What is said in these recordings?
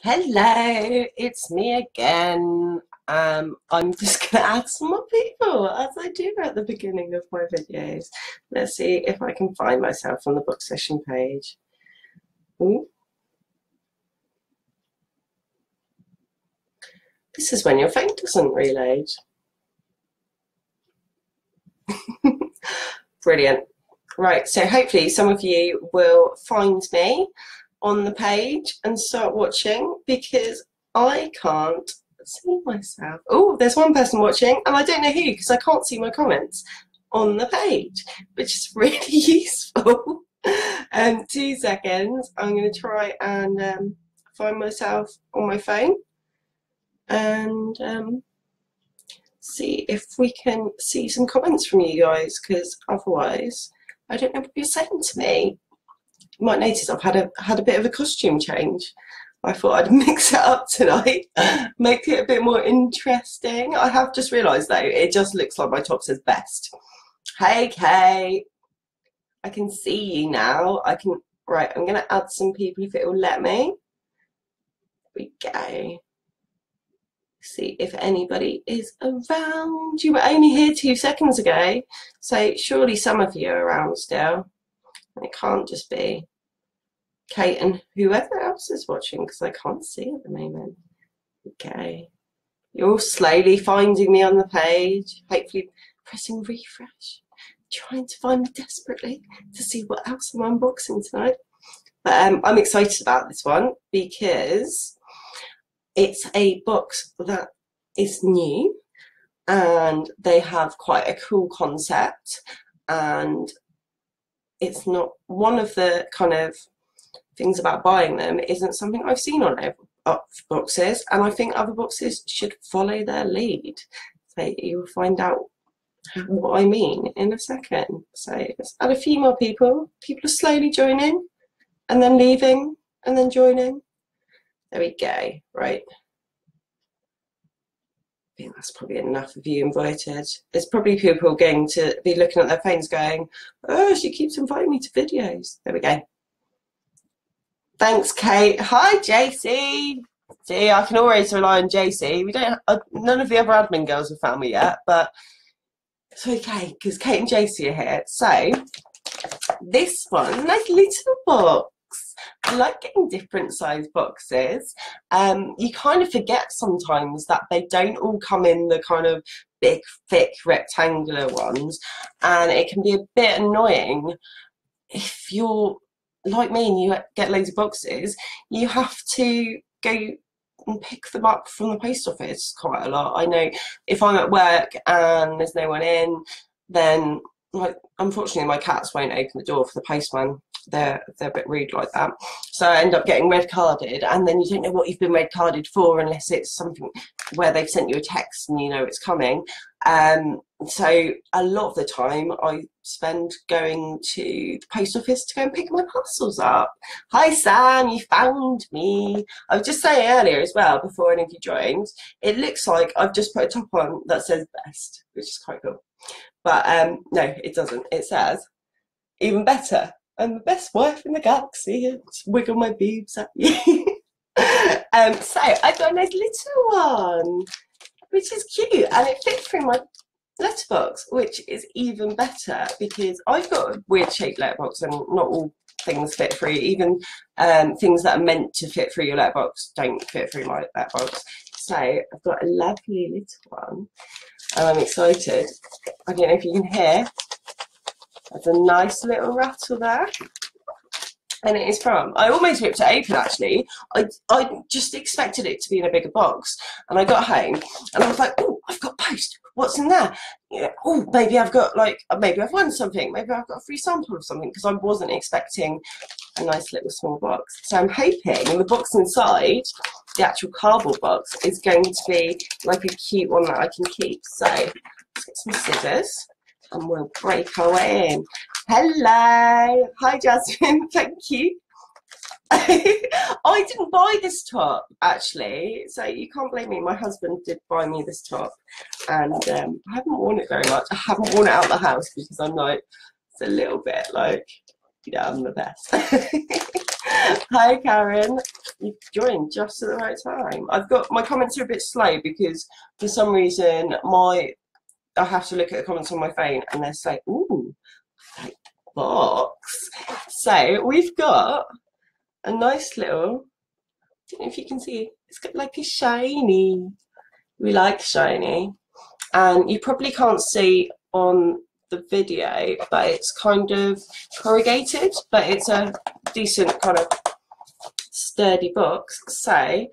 Hello, it's me again. I'm just going to add some more people, as I do at the beginning of my videos. Let's see if I can find myself on the BoXession page. Ooh. This is when your phone doesn't reload. Brilliant. Right, so hopefully some of you will find me on the page and start watching, because I can't see myself. Oh, there's one person watching and I don't know who, because I can't see my comments on the page, which is really useful. 2 seconds, I'm going to try and find myself on my phone and see if we can see some comments from you guys, because otherwise I don't know what you're saying to me. You might notice I've had a bit of a costume change. I thought I'd mix it up tonight, make it a bit more interesting. I have just realised though, it just looks like my top says best. Hey Kay, I can see you now. Right, I'm going to add some people if it will let me. There we go. See if anybody is around. You were only here 2 seconds ago, so surely some of you are around still. It can't just be Kate and whoever else is watching, because I can't see at the moment. Okay. You're all slowly finding me on the page, hopefully pressing refresh, trying to find me desperately to see what else I'm unboxing tonight. But I'm excited about this one because it's a box that is new and they have quite a cool concept, and it's not one of the kind of things about buying them isn't something I've seen on other boxes, and I think other boxes should follow their lead. So you'll find out what I mean in a second. So let's add a few more people. People are slowly joining and then leaving and then joining. There we go. Right. I think that's probably enough of you invited. There's probably people going to be looking at their phones going, oh, she keeps inviting me to videos. There we go. Thanks, Kate. Hi, JC. See, I can always rely on JC. We don't. None of the other admin girls have found me yet, but it's okay because Kate and JC are here. So this one, nice little box. I like getting different size boxes. You kind of forget sometimes that they don't all come in the kind of big, thick, rectangular ones, and it can be a bit annoying if you're like me and you get loads of boxes. You have to go and pick them up from the post office quite a lot. I know if I'm at work and there's no one in, then like unfortunately my cats won't open the door for the postman. They're a bit rude like that, so I end up getting red carded, and then you don't know what you've been red carded for unless it's something where they've sent you a text and you know it's coming. So a lot of the time I spend going to the post office to go and pick my parcels up. Hi Sam, you found me. I was just saying earlier as well, before any of you joined, it looks like I've just put a top on that says best, which is quite cool. But no, it doesn't. It says even better. I'm the best wife in the galaxy. Just wiggle my boobs at you. So I've got a nice little one, which is cute, and it fits through my letterbox, which is even better because I've got a weird shaped letterbox and not all things fit through. Even things that are meant to fit through your letterbox don't fit through my letterbox. So I've got a lovely little one and I'm excited. I don't know if you can hear. There's a nice little rattle there. And it is from, I almost ripped it open actually. I just expected it to be in a bigger box. And I got home and I was like, oh, I've got post. What's in there? Yeah, oh, maybe I've got maybe I've won something. Maybe I've got a free sample of something, because I wasn't expecting a nice little small box. So I'm hoping the box inside, the actual cardboard box, is going to be like a cute one that I can keep. So let's get some scissors and we'll break our way in. Hello. Hi, Jasmine. Thank you. I didn't buy this top, actually, so you can't blame me. My husband did buy me this top, and I haven't worn it very much. I haven't worn it out of the house because I'm like, it's a little bit like, you know, I'm the best. Hi, Karen. you joined just at the right time. I've got my comments are a bit slow because for some reason I have to look at the comments on my phone and they're saying, ooh, like box. So we've got a nice little, I don't know if you can see, it's got like a shiny. We like shiny. And you probably can't see on the video, but it's kind of corrugated, but it's a decent kind of sturdy box. So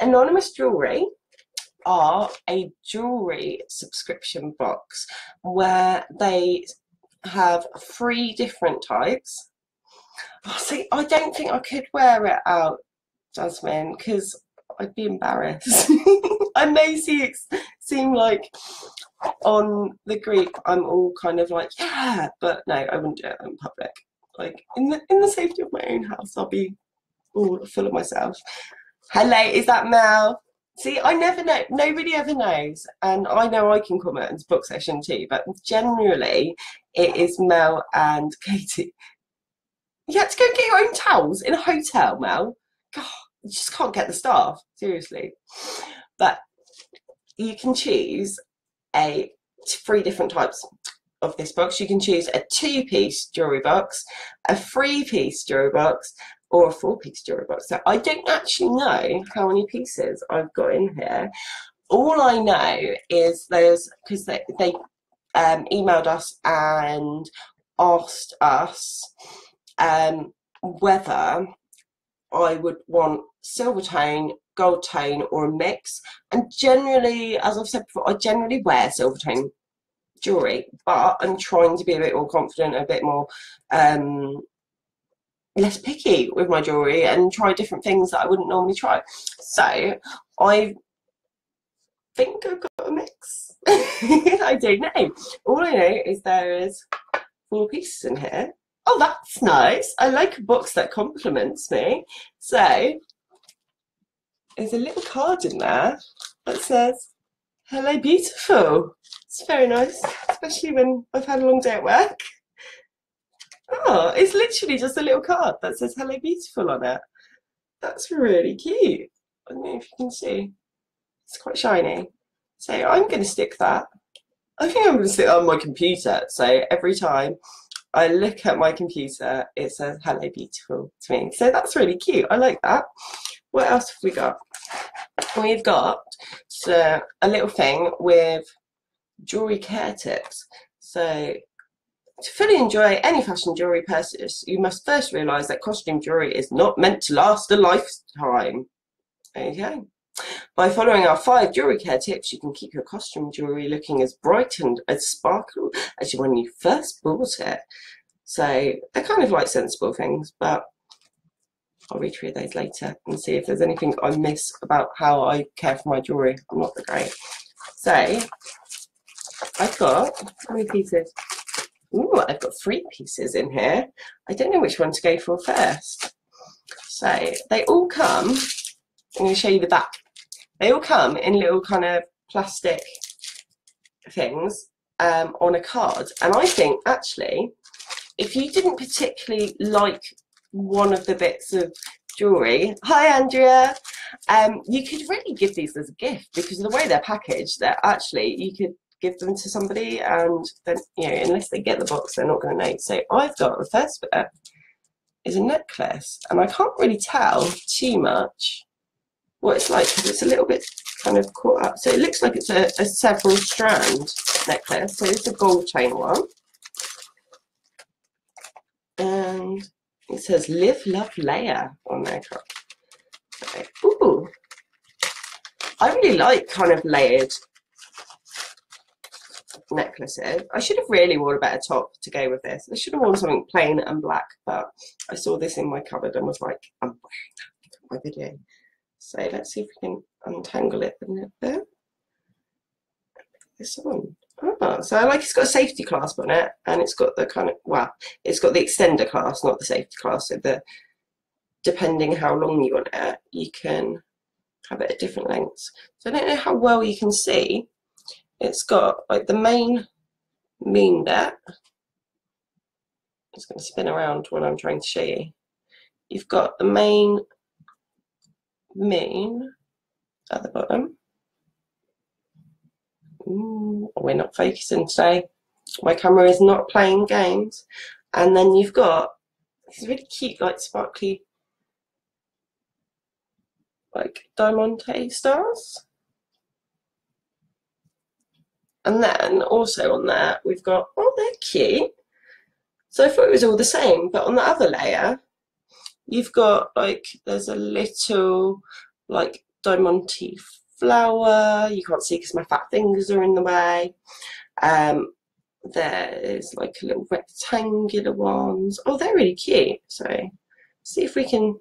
Anonymous Jewellery are a jewellery subscription box where they have 3 different types. Oh, see, I don't think I could wear it out, Jasmine, because I'd be embarrassed. I may seem like on the group I'm all kind of like, yeah, but no, I wouldn't do it in public. Like in the safety of my own house, I'll be all full of myself. Hello, is that Mel? See, I never know. Nobody ever knows. And I know I can comment on BoXession too, but generally it is Mel and Katie. You had to go get your own towels in a hotel, Mel. God, you just can't get the staff, seriously. But you can choose 3 different types of this box. You can choose a 2-piece jewellery box, a 3-piece jewellery box, or a 4-piece jewellery box. So I don't actually know how many pieces I've got in here. All I know is there's, because they emailed us and asked us whether I would want silver tone, gold tone, or a mix. And generally, as I've said before, I generally wear silver tone jewellery, but I'm trying to be a bit more confident, a bit more less picky with my jewellery and try different things that I wouldn't normally try. So I think I've got a mix. I don't know. All I know is there is 4 pieces in here. Oh, that's nice. I like a box that compliments me. So there's a little card in there that says, hello, beautiful. It's very nice, especially when I've had a long day at work. Oh, it's literally just a little card that says hello, beautiful on it. That's really cute. I don't know if you can see. It's quite shiny. So I'm going to stick that. I think I'm going to stick that on my computer. So every time I look at my computer, it says hello, beautiful to me. So that's really cute. I like that. What else have we got? We've got a little thing with jewellery care tips. So to fully enjoy any fashion jewellery purchase, you must first realise that costume jewellery is not meant to last a lifetime. Okay. By following our 5 jewellery care tips, you can keep your costume jewellery looking as bright and as sparkly as when you first bought it. So they're kind of like sensible things, but I'll read through those later and see if there's anything I miss about how I care for my jewellery. I'm not that great. So I've got, how many pieces? Ooh, I've got 3 pieces in here. I don't know which one to go for first. So they all come, I'm going to show you the back. They all come in little kind of plastic things on a card. And I think actually, if you didn't particularly like one of the bits of jewellery, hi Andrea, you could really give these as a gift because of the way they're packaged, that actually you could give them to somebody and then, you know, unless they get the box, they're not going to know. So I've got the first bit is a necklace, and I can't really tell too much what it's like because it's a little bit kind of caught up. So it looks like it's a several strand necklace. So it's a gold chain one. And it says live, love, layer on there. Okay. Ooh. I really like kind of layered necklaces. I should have really worn a better top to go with this. I should have worn something plain and black, but I saw this in my cupboard and was like, I'm wearing that for my video. So let's see if we can untangle it a little bit. This one. Oh, so I like it's got a safety clasp on it, and it's got the kind of, well, it's got the extender clasp, not the safety clasp. So the, depending how long you want it, you can have it at different lengths. So I don't know how well you can see. It's got like the main bit. It's going to spin around when I'm trying to show you. You've got the main moon at the bottom. Ooh, we're not focusing today. My camera is not playing games. And then you've got these really cute, like sparkly, like diamante stars. And then also on there, we've got, oh, they're cute. So I thought it was all the same, but on the other layer, you've got like, there's a little like diamante flower. You can't see because my fat fingers are in the way. There's like a little rectangular ones. Oh, they're really cute. So see if we can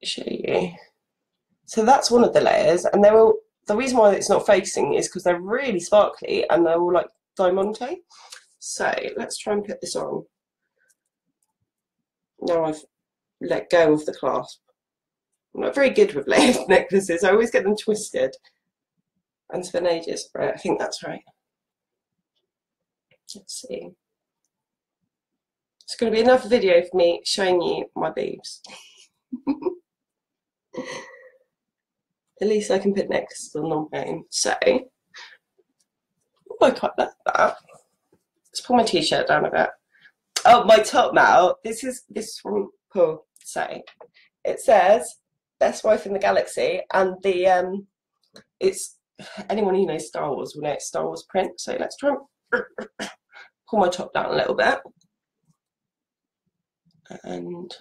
show you. So that's one of the layers, and they're all, the reason why it's not focusing is because they're really sparkly and they're all like diamante. So let's try and put this on. Now I've let go of the clasp. I'm not very good with layered necklaces. I always get them twisted and spend ages. Right, I think that's right. Let's see. It's going to be another video for me showing you my boobs. At least I can put necklaces on my own. So, oh, I quite like that. Let's pull my t-shirt down a bit. Oh, my top now. This is from Paul. So, it says "Best Wife in the Galaxy," and the it's, anyone who knows Star Wars will know it's Star Wars print. So let's try and pull my top down a little bit. And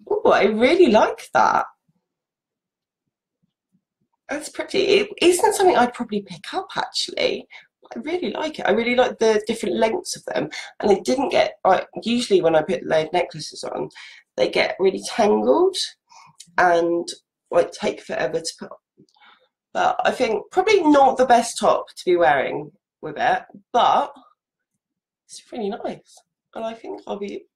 oh, I really like that. That's pretty. It isn't something I'd probably pick up actually. I really like it. I really like the different lengths of them, and it didn't get, like, usually when I put layered necklaces on, they get really tangled and like take forever to put on. But I think probably not the best top to be wearing with it, but it's really nice, and I think I'll be,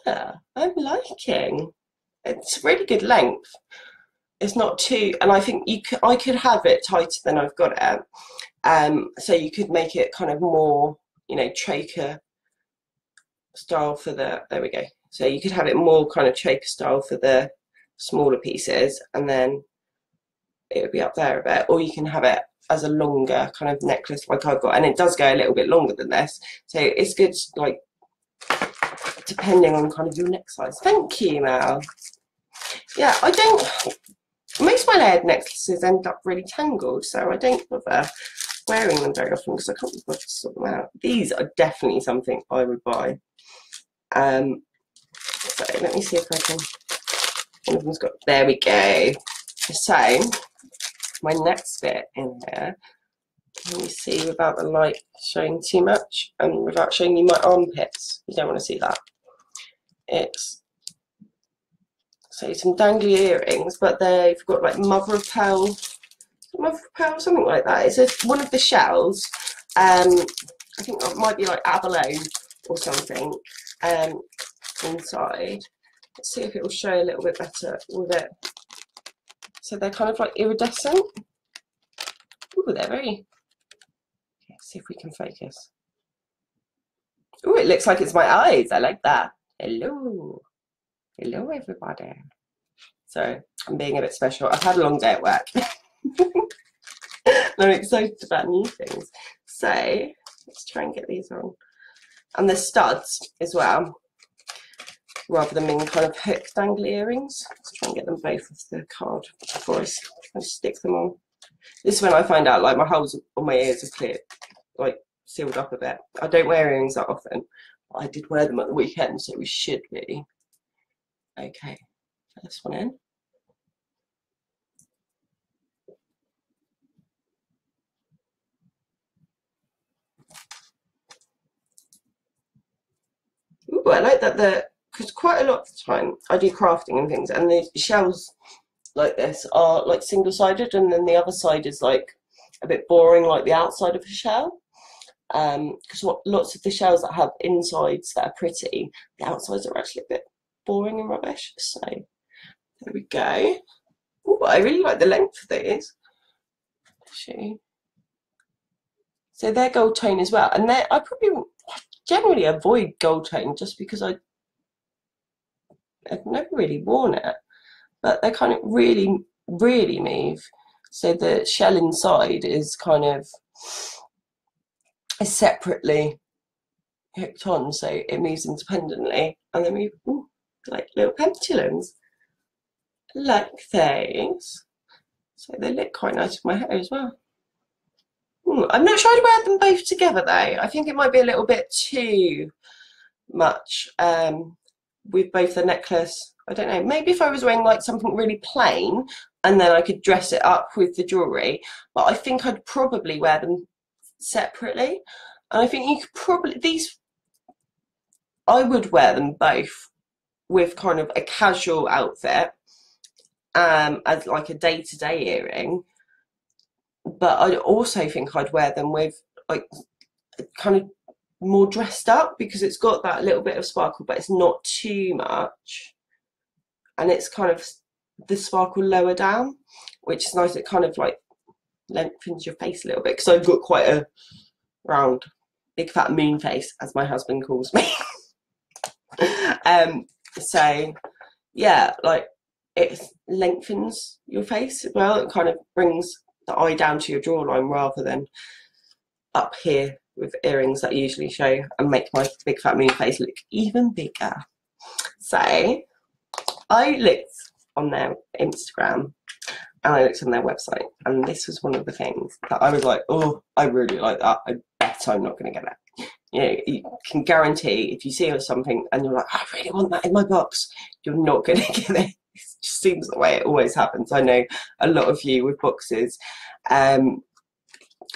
yeah, I'm liking. It's really good length. It's not too, and I think I could have it tighter than I've got it. So you could make it kind of more, you know, choker style for the, there we go. So you could have it more kind of choker style for the smaller pieces, and then it would be up there a bit, or you can have it as a longer kind of necklace like I've got, and it does go a little bit longer than this. So it's good, like, depending on kind of your neck size. Thank you, Mel. Yeah, I don't, most of my layered necklaces end up really tangled, so I don't bother wearing them very often because I can't be bothered to sort them out. These are definitely something I would buy. So let me see if I can, one of them's got, there we go. So my next bit in here, let me see without the light showing too much and without showing you my armpits. You don't want to see that. It's, so some dangly earrings, but they've got like mother of pearl, something like that. It's one of the shells. I think it might be like abalone or something inside. Let's see if it will show a little bit better with it. So they're kind of like iridescent. Ooh, they're very, let's see if we can focus. Ooh, it looks like it's my eyes. I like that. Hello. Hello, everybody. So I'm being a bit special. I've had a long day at work. I'm excited about new things. So let's try and get these on. And the studs as well, rather than being kind of hook dangly earrings. Let's try and get them both off the card before I stick them on. This is when I find out like my holes on my ears are clear, like sealed up a bit. I don't wear earrings that often, but I did wear them at the weekend, so we should be okay. First one in. Ooh, I like that because quite a lot of the time I do crafting and things, and the shells like this are like single-sided, and then the other side is like a bit boring, like the outside of a shell. Because lots of the shells that have insides that are pretty, the outsides are actually a bit boring and rubbish. So there we go. Ooh, I really like the length of these. Actually. So they're gold tone as well, and I probably generally avoid gold tone just because I I've never really worn it, but they kind of really, really move. So the shell inside is kind of separately hooked on, so it moves independently, and they move like little pendulums, like those. So they look quite nice with my hair as well. I'm not sure I'd wear them both together though. I think it might be a little bit too much with both the necklace. I don't know, maybe if I was wearing like something really plain and then I could dress it up with the jewellery, but I think I'd probably wear them separately. And I think you could probably, I would wear them both with kind of a casual outfit as like a day-to-day earring, but I also think I'd wear them with like kind of more dressed up, because it's got that little bit of sparkle but it's not too much, and it's kind of the sparkle lower down, which is nice. It kind of like lengthens your face a little bit, because I've got quite a round big fat moon face, as my husband calls me. So yeah, like it lengthens your face as well. It kind of brings the eye down to your jawline rather than up here with earrings that usually show and make my big fat moon face look even bigger. So I looked on their Instagram and I looked on their website, and this was one of the things that I was like, oh, I really like that. I bet I'm not going to get it. You know, you can guarantee if you see something and you're like, I really want that in my box, you're not going to get it. It just seems the way it always happens. I know a lot of you with boxes kind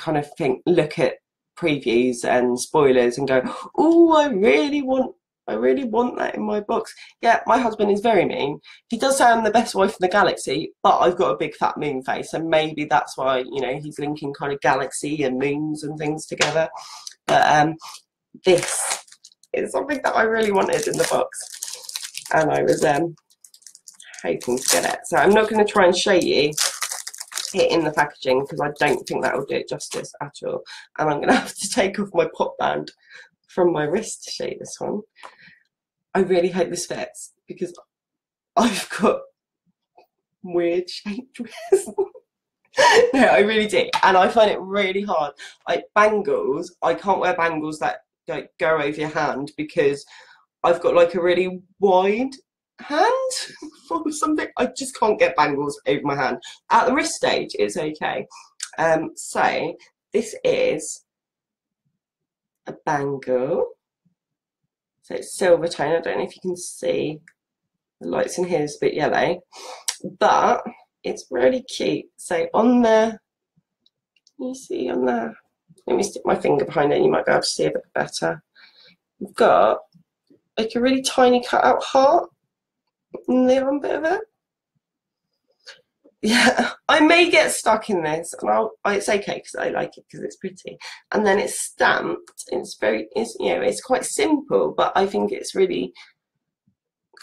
of look at previews and spoilers and go, oh, I really want that in my box. Yeah, my husband is very mean. He does say I'm the best wife in the galaxy, but I've got a big fat moon face, and maybe that's why, you know, he's linking kind of galaxy and moons and things together. But this is something that I really wanted in the box, and I was hoping to get it. So I'm not going to try and show you it in the packaging, because I don't think that will do it justice at all, and I'm going to have to take off my pop band from my wrist to show you this one. I really hope this fits, because I've got weird shaped wrists. No, I really do, and I find it really hard. Like bangles, I can't wear bangles that like go over your hand, because I've got like a really wide hand or something. I just can't get bangles over my hand. At the wrist stage, it's okay. So this is a bangle. So it's silver tone. I don't know if you can see the lights in here is a bit yellow, but it's really cute. So on the, you see on the, let me stick my finger behind it, you might be able to see a bit better. We've got like a really tiny cut out heart in the one bit of it. Yeah, I may get stuck in this, and it's okay because I like it because it's pretty. And then it's stamped. It's you know, it's quite simple, but I think it's really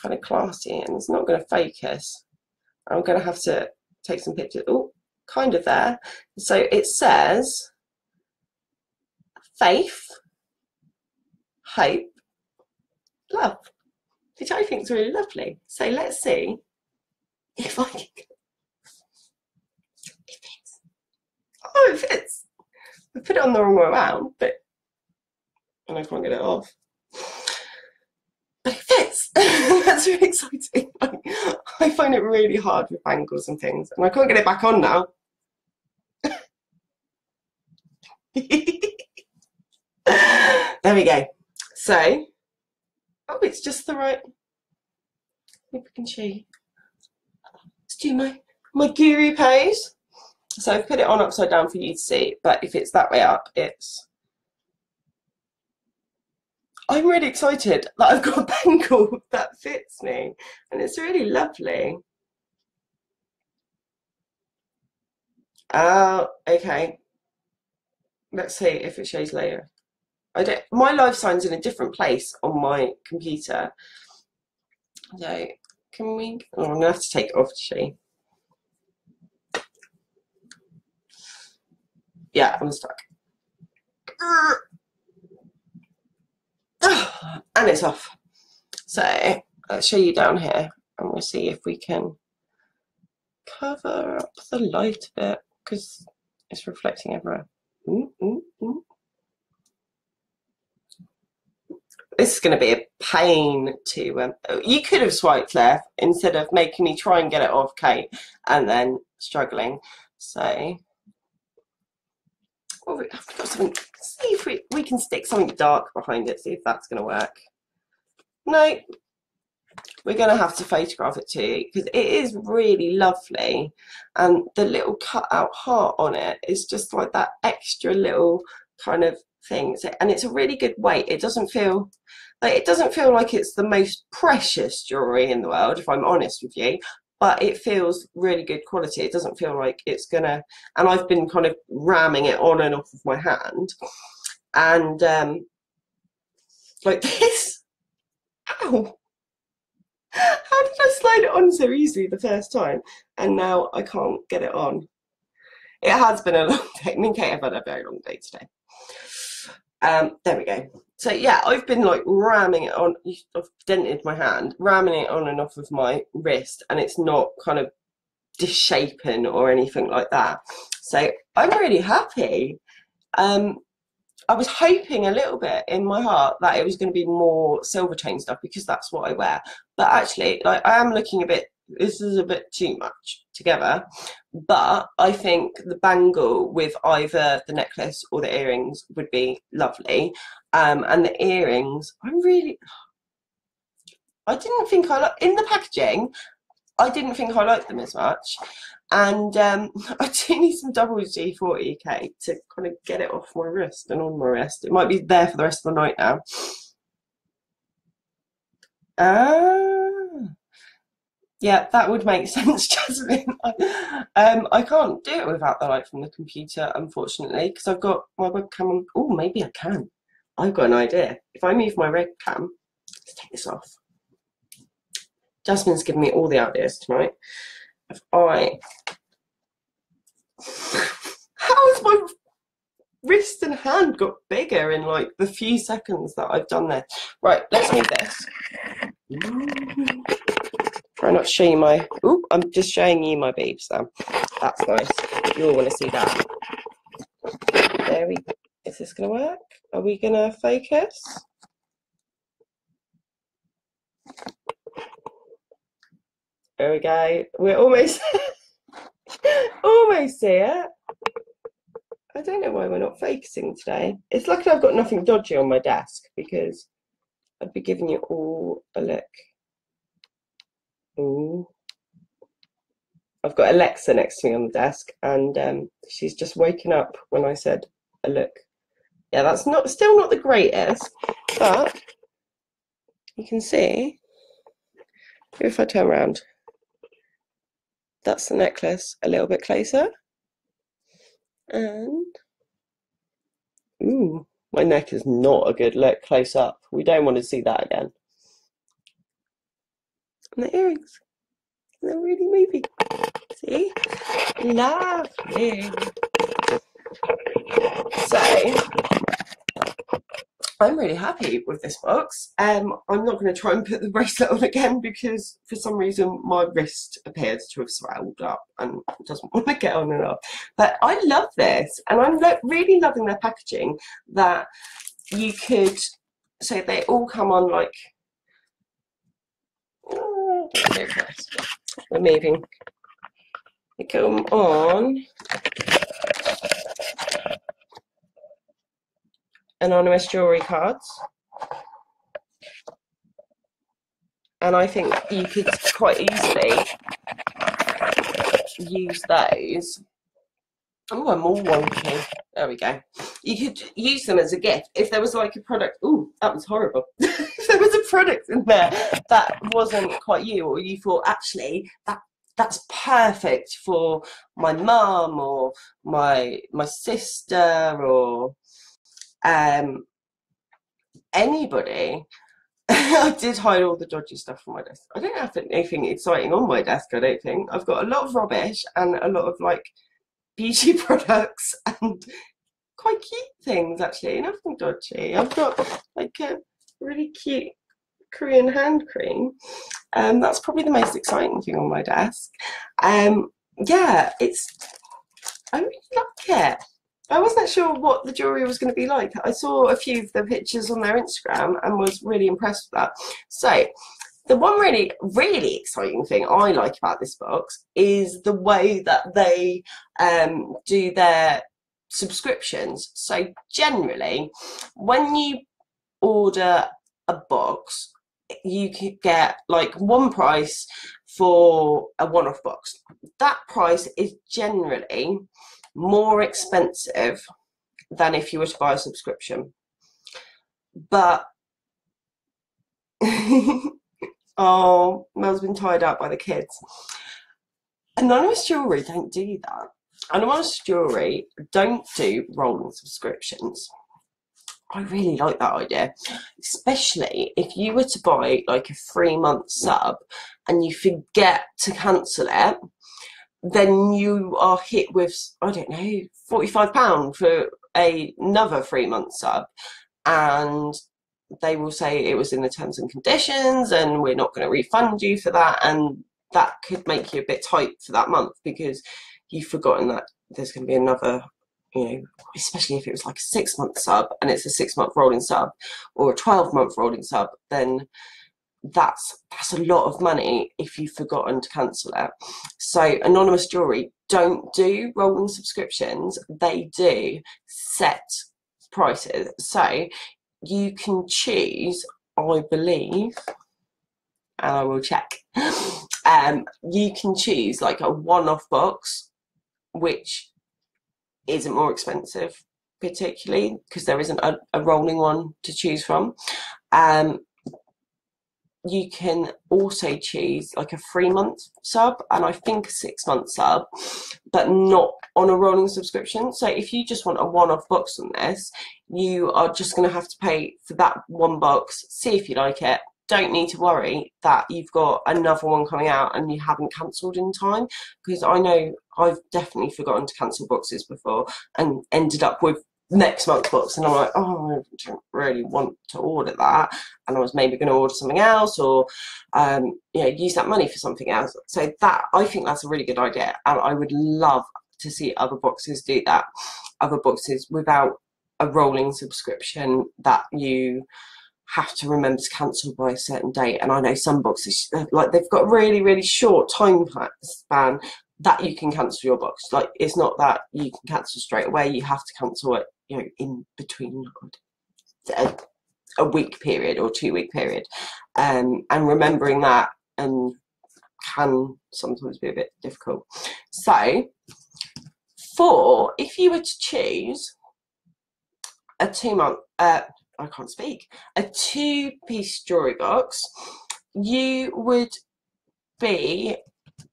kind of classy, and it's not going to focus. I'm going to have to take some pictures. Oh, kind of there. So it says faith, hope, love, which I think is really lovely. So let's see if I can. It fits. Oh, it fits. I put it on the wrong way around, and I can't get it off. But it fits. That's really exciting. I find it really hard with bangles and things, and I can't get it back on now. There we go. So, oh, it's just the right. Maybe I can show you. Let's do my guru pose. So I've put it on upside down for you to see, but if it's that way up, it's. I'm really excited that I've got a bangle that fits me, and it's really lovely. Okay. Let's see if it shows later. My live sign's in a different place on my computer. So can we? Oh, I'm gonna have to take it off to show you. Yeah, I'm stuck. And it's off. So let's show you down here, and we'll see if we can cover up the light a bit because it's reflecting everywhere. This is going to be a pain to you could have swiped left instead of making me try and get it off Kate and then struggling. So I've got something. See if we can stick something dark behind it, see if that's going to work. No, we're going to have to photograph it too because it is really lovely, and the little cut out heart on it is just like that extra little kind of thing. So, and it's a really good weight. It doesn't feel like it's the most precious jewellery in the world, if I'm honest with you, but it feels really good quality. It doesn't feel like it's gonna, and I've been kind of ramming it on and off of my hand, and like this. Ow! How did I slide it on so easily the first time, and now I can't get it on? It has been a long day. Me and Kate have had a very long day today. There we go. So yeah, I've been like ramming it on. I've dented my hand, ramming it on and off of my wrist, and it's not kind of disshapen or anything like that. So I'm really happy. I was hoping a little bit in my heart that it was going to be more silver chain stuff because that's what I wear. But actually, like, I am looking a bit, this is a bit too much together. But I think the bangle with either the necklace or the earrings would be lovely. And the earrings, I didn't think in the packaging, I didn't think I liked them as much. And I do need some double G40, Kate, to kind of get it off my wrist and on my wrist. It might be there for the rest of the night now. Yeah, that would make sense, Jasmine. I can't do it without the light from the computer, unfortunately, because I've got my webcam on. Oh, maybe I can. I've got an idea. If I move my webcam, let's take this off. Jasmine's given me all the ideas tonight. If I... How has my wrist and hand got bigger in like the few seconds that I've done there? Right, let's move this. Try not to show you my... Ooh, I'm just showing you my beeps now. That's nice. You'll want to see that. There we go. Is this going to work? Are we going to focus? There we go. We're almost almost there. I don't know why we're not focusing today. It's lucky I've got nothing dodgy on my desk because I'd be giving you all a look. Ooh. I've got Alexa next to me on the desk, and she's just woken up when I said a look. Yeah, that's still not the greatest, but you can see if I turn around. That's the necklace a little bit closer. And, ooh, my neck is not a good look close up. We don't want to see that again. And the earrings, they're really moving. See? Lovely. So, I'm really happy with this box. I'm not going to try and put the bracelet on again because for some reason my wrist appears to have swelled up and doesn't want to get on and off. But I love this, and I'm really loving their packaging that you could, so they all come on like, we're moving. They come on anonymous jewellery cards, and I think you could quite easily use those. Oh, I'm all wonky. There we go. You could use them as a gift if there was like a product. Oh, that was horrible. If there was a product in there that wasn't quite you, or you thought actually that's perfect for my mum or my sister or anybody. I did hide all the dodgy stuff from my desk. I don't have anything exciting on my desk, I don't think. I've got a lot of rubbish and a lot of like beauty products and quite cute things actually, nothing dodgy. I've got like a really cute Korean hand cream. That's probably the most exciting thing on my desk. Yeah, I really like it. I wasn't sure what the jewellery was going to be like. I saw a few of the pictures on their Instagram and was really impressed with that. So the one really, really exciting thing I like about this box is the way that they do their subscriptions. So generally, when you order a box, you could get like one price for a one-off box. That price is generally more expensive than if you were to buy a subscription. But oh, Mel's been tied up by the kids. Anonymous Jewellery don't do that. Anonymous Jewellery don't do rolling subscriptions. I really like that idea, especially if you were to buy like a 3-month sub and you forget to cancel it, then you are hit with, I don't know, £45 for another 3-month sub, and they will say it was in the terms and conditions and we're not going to refund you for that, and that could make you a bit tight for that month because you've forgotten that there's going to be another, you know, especially if it was like a 6-month sub and it's a 6-month rolling sub or a 12-month rolling sub, then that's a lot of money if you've forgotten to cancel it. So Anonymous Jewellery don't do rolling subscriptions, they do set prices. So you can choose, I believe, and I will check, you can choose like a one-off box, which isn't more expensive particularly because there isn't a rolling one to choose from. You can also choose like a 3-month sub and I think a 6-month sub, but not on a rolling subscription. So if you just want a one-off box on this, you are just going to have to pay for that one box, see if you like it. Don't need to worry that you've got another one coming out and you haven't cancelled in time, because I know I've definitely forgotten to cancel boxes before and ended up with next month's box, and I'm like, oh, I don't really want to order that, and I was maybe going to order something else or you know, use that money for something else. So that, I think that's a really good idea, and I would love to see other boxes do that, other boxes without a rolling subscription that you have to remember to cancel by a certain date. And I know some boxes, like, they've got a really, really short time span that you can cancel your box. Like, it's not that you can cancel straight away, you have to cancel it, you know, in between a week period or 2-week period, and remembering that can sometimes be a bit difficult. So if you were to choose a 2-month I can't speak, a 2-piece jewellery box, you would be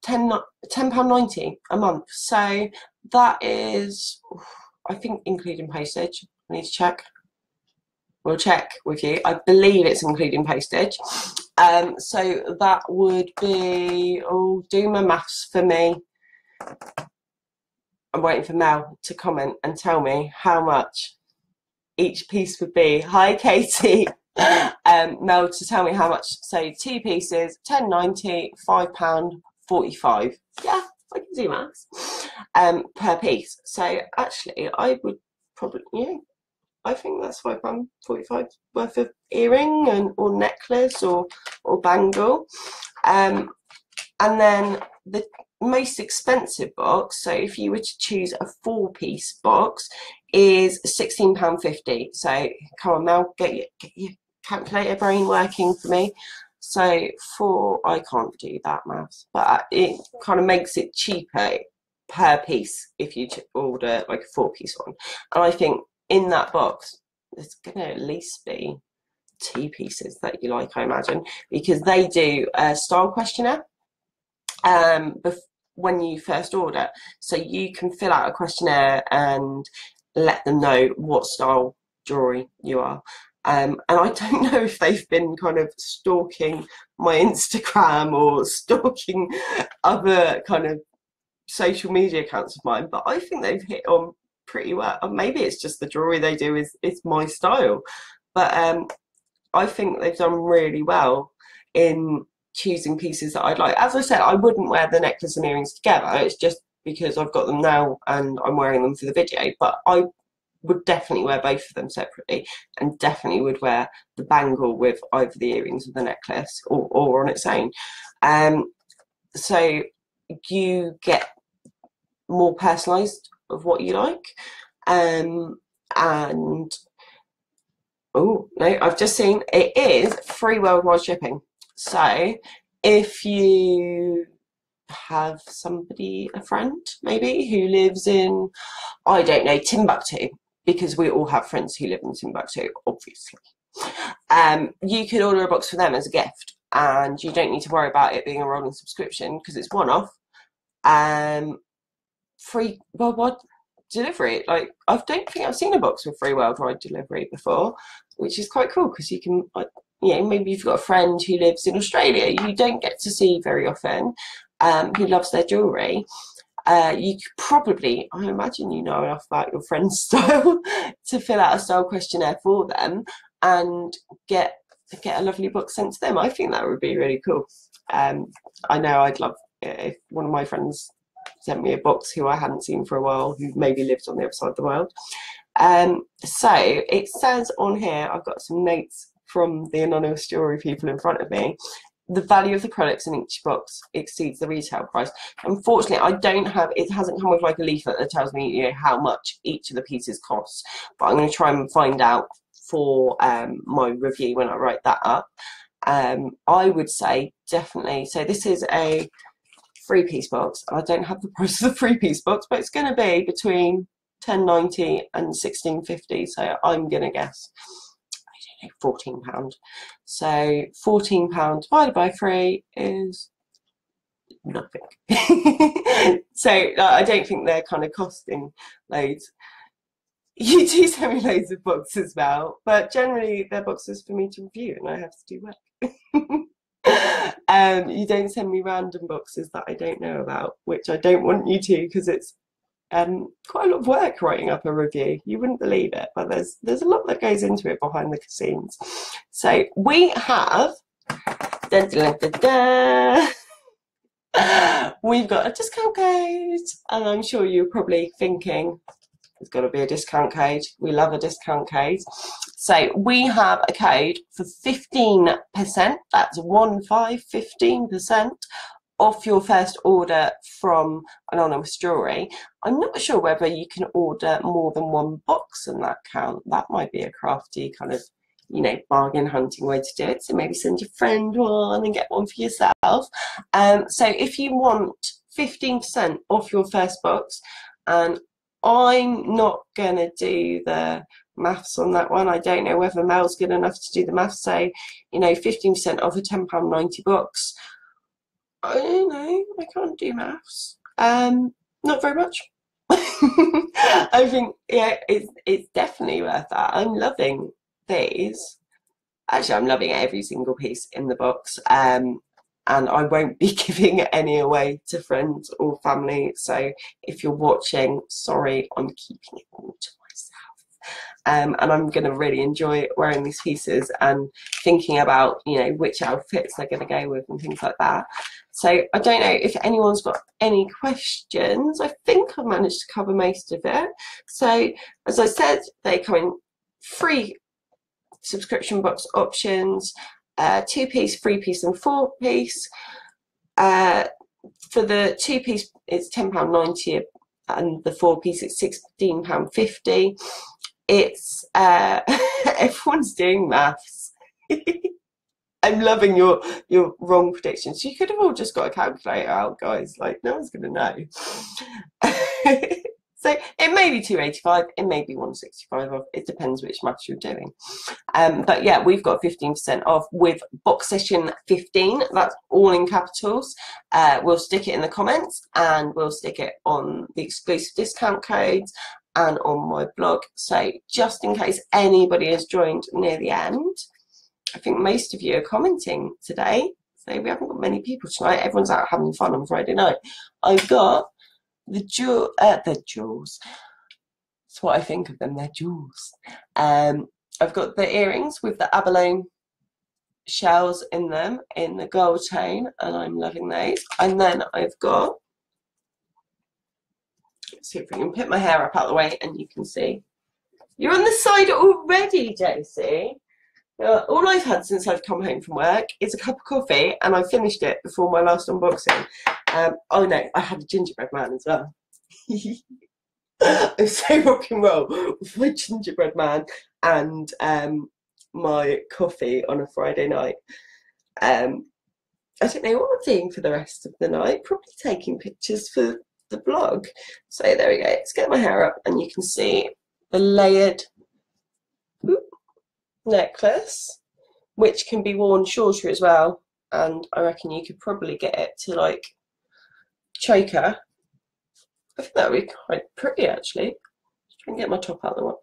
£10.90 a month. So that is, I think, including postage. I need to check. We'll check with you. I believe it's including postage. So that would be, oh, do my maths for me. I'm waiting for Mel to comment and tell me how much each piece would be. Hi, Katie. Mel to tell me how much. So 2 pieces, £10.90, £5.45. Yeah, I can do maths. Per piece. So actually, I would probably, yeah, I think that's £5.45 worth of earring or necklace or bangle. And then the most expensive box, so if you were to choose a 4-piece box, is £16.50. So come on, Mel, get your calculator brain working for me. So I can't do that maths, but it kind of makes it cheaper per piece if you order like a 4-piece one. And I think in that box there's going to at least be 2 pieces that you like, I imagine, because they do a style questionnaire when you first order, so you can fill out a questionnaire and let them know what style jewellery you are. And I don't know if they've been kind of stalking my Instagram or stalking other kind of social media accounts of mine, but I think they've hit on pretty well. Or maybe it's just the jewellery they do is my style. But I think they've done really well in choosing pieces that I'd like. As I said, I wouldn't wear the necklace and earrings together. It's just because I've got them now and I'm wearing them for the video, but I would definitely wear both of them separately, and definitely would wear the bangle with either the earrings or the necklace, or on its own. So you get more personalised of what you like. And oh no, I've just seen it is free worldwide shipping. So if you have somebody, a friend maybe, who lives in, I don't know, Timbuktu, because we all have friends who live in Timbuktu, obviously. You could order a box for them as a gift, and you don't need to worry about it being a rolling subscription because it's one-off. Free worldwide delivery. Like, I don't think I've seen a box with free worldwide delivery before, which is quite cool because you can, like, you know, maybe you've got a friend who lives in Australia you don't get to see very often, who loves their jewellery. You could probably, I imagine you know enough about your friend's style to fill out a style questionnaire for them and get a lovely box sent to them. I think that would be really cool. I know I'd love it if one of my friends sent me a box who I hadn't seen for a while, who maybe lived on the other side of the world. So it says on here, I've got some notes from the anonymous jewellery people in front of me. The value of the products in each box exceeds the retail price. Unfortunately, I don't have, it hasn't come with like a leaflet that tells me, you know, how much each of the pieces costs, but I'm going to try and find out for my review when I write that up. I would say definitely, so this is a 3-piece box. I don't have the price of the 3-piece box, but it's going to be between £10.90 and £16.50, so I'm going to guess, I don't know, £14. So £14 divided by 3 is nothing. So I don't think they're kind of costing loads. You do send me loads of boxes now, but generally they're boxes for me to review and I have to do work. You don't send me random boxes that I don't know about, which I don't want you to, because it's quite a lot of work writing up a review. You wouldn't believe it, but there's a lot that goes into it behind the scenes. So we have we've got a discount code, and I'm sure you're probably thinking there's got to be a discount code. We love a discount code. So we have a code for 15%. That's 15% off your first order from Anonymous Jewellery. I'm not sure whether you can order more than one box in that count. That might be a crafty kind of, you know, bargain hunting way to do it. So maybe send your friend one and get one for yourself. So if you want 15% off your first box, and I'm not gonna do the maths on that one. I don't know whether Mel's good enough to do the maths. So, you know, 15% off a £10.90 box. I don't know, I can't do maths. Not very much. I think, yeah, it's definitely worth that. I'm loving these. Actually, I'm loving every single piece in the box. And I won't be giving any away to friends or family. So if you're watching, sorry, I'm keeping it all to myself. And I'm going to really enjoy wearing these pieces and thinking about, you know, which outfits they're going to go with and things like that. So I don't know if anyone's got any questions. I think I've managed to cover most of it. So as I said, they come in free subscription box options. 2-piece, 3-piece and 4-piece. For the 2-piece it's £10.90 and the 4-piece it's £16.50. It's everyone's doing maths. I'm loving your wrong predictions. You could have all just got a calculator out, guys. Like, no one's gonna know. So it may be 285, it may be 165 off. It depends which maths you're doing. But yeah, we've got 15% off with BoXession 15. That's all in capitals. We'll stick it in the comments and we'll stick it on the exclusive discount codes and on my blog. So just in case anybody has joined near the end, I think most of you are commenting today. So we haven't got many people tonight. Everyone's out having fun on Friday night. I've got the jewels. That's what I think of them, they're jewels. I've got the earrings with the abalone shells in them in the gold tone, and I'm loving those. And then I've got, let's see if we can put my hair up out of the way and you can see. You're on the side already, Josie. All I've had since I've come home from work is a cup of coffee, and I finished it before my last unboxing. Oh no, I had a gingerbread man as well. I'm so rock and roll with my gingerbread man and my coffee on a Friday night. I don't know what I'm doing for the rest of the night. Probably taking pictures for the blog. So there we go. Let's get my hair up, and you can see the layered necklace, which can be worn shorter as well. And I reckon you could probably get it to like choker. I think that would be quite pretty actually. Let's try and get my top out of the way.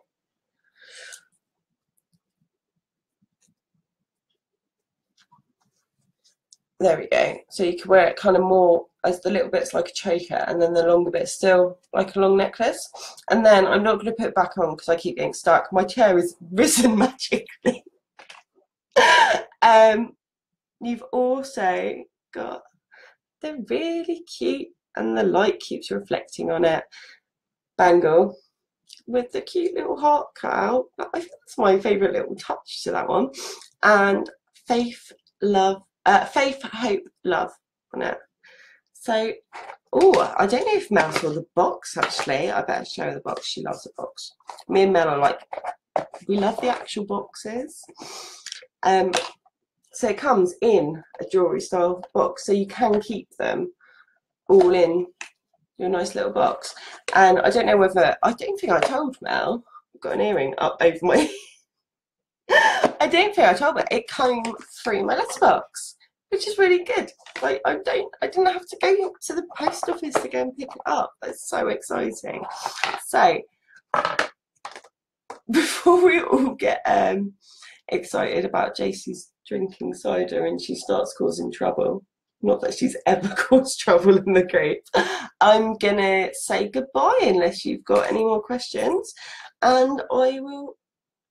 There we go. So you can wear it kind of more as the little bit's like a choker, and then the longer bit's still like a long necklace. And then I'm not going to put it back on because I keep getting stuck. My chair is risen magically. You've also got the really cute, and the light keeps reflecting on it, bangle with the cute little heart cut out. I think that's my favourite little touch to that one. And faith, hope, love on it. So, oh, I don't know if Mel saw the box actually. I better show her the box. She loves the box. Me and Mel are like, we love the actual boxes. So it comes in a jewellery style box, so you can keep them all in your nice little box. And I don't know whether, I don't think I told Mel, I've got an earring up over my I don't think I told her it came through my letterbox, which is really good. Like I didn't have to go to the post office to go and pick it up. That's so exciting. So before we all get excited about JC's drinking cider and she starts causing trouble, not that she's ever caused trouble in the group, I'm gonna say goodbye unless you've got any more questions, and I will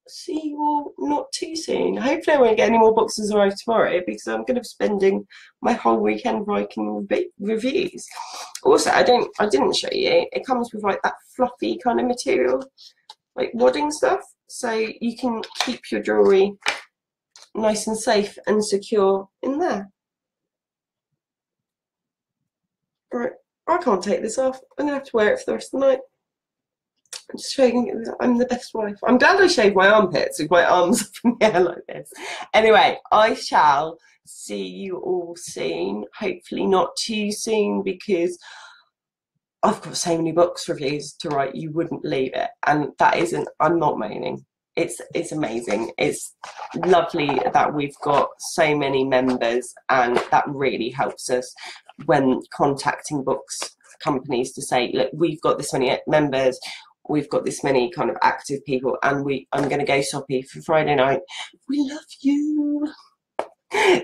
see you all not too soon. Hopefully I won't get any more boxes arrive tomorrow, because I'm going to be spending my whole weekend writing reviews. Also, I didn't show you, it comes with like that fluffy kind of material, like wadding stuff, so you can keep your jewellery nice and safe and secure in there. Right, I can't take this off. I'm gonna have to wear it for the rest of the night. I'm just showing I'm the best wife. I'm glad I shaved my armpits with my arms up in the air like this. Anyway, I shall see you all soon. Hopefully not too soon, because I've got so many box reviews to write, you wouldn't believe it. And that isn't, I'm not moaning. It's amazing. It's lovely that we've got so many members, and that really helps us when contacting books companies to say, look, we've got this many members, we've got this many kind of active people, and I'm going to go soppy for Friday night. We love you.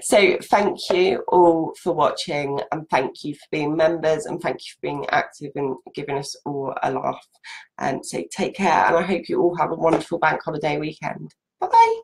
So thank you all for watching, and thank you for being members, and thank you for being active and giving us all a laugh. And so take care, and I hope you all have a wonderful bank holiday weekend. Bye bye.